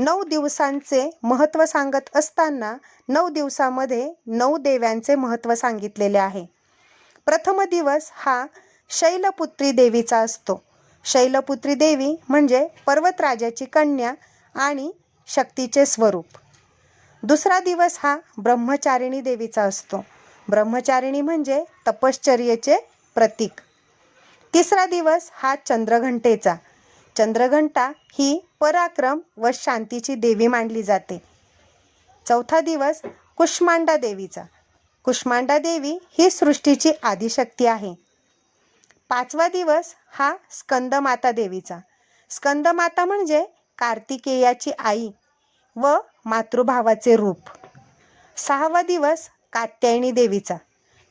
9 दिवसांचे महत्त्व सांगत असताना 9 दिवसामध्ये 9 देव्यांचे महत्त्व सांगितलेले आहे. प्रथम दिवस हा शैलपुत्री देवीचा असतो. शैलपुत्री देवी म्हणजे पर्वतराजाची कन्या आणि शक्तीचे स्वरूप. दुसरा दिवस हा ब्रह्मचारिणी देवीचा असतो. ब्रह्मचारिणी म्हणजे तपश्चर्येचे प्रतीक. तिसरा दिवस हा चंद्रघंटेचा. चंद्रघंटा ही पराक्रम व शांतीची देवी मानली जाते. चौथा दिवस कुष्मांडा देवीचा. कुष्मांडा देवी ही सृष्टीची आदिशक्ती आहे. पाचवा दिवस हा स्कंदमाता देवीचा. स्कंदमाता म्हणजे कार्तिकेयाची आई व मातृभावाचे रूप. सहावा दिवस कात्यायनी देवीचा.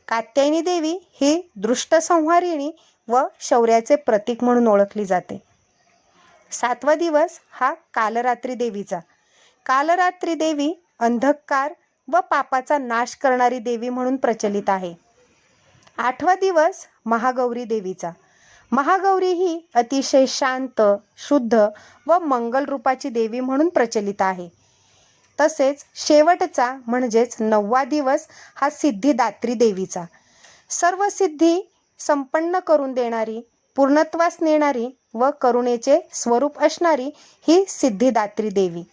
कात्यायनी देवी ही दृष्टसंहारिणी व शौर्याचे प्रतीक म्हणून ओळखली जाते. सातवा दिवस हा कालरात्री देवीचा. कालरात्री देवी अंधकार व पापाचा नाश करणारी देवी म्हणून प्रचलित आहे. आठवा दिवस महागौरी देवीचा. महागौरी ही अतिशय शांत, शुद्ध व मंगल रूपाची देवी म्हणून प्रचलित आहे. तसेच शेवटचा म्हणजेच 9वा दिवस हा सिद्धिदात्री देवीचा. सर्व सिद्धी संपन्न करून देणारी, पूर्णत्वास नेणारी व करुणेचे स्वरूप असणारी ही सिद्धिदात्री देवी.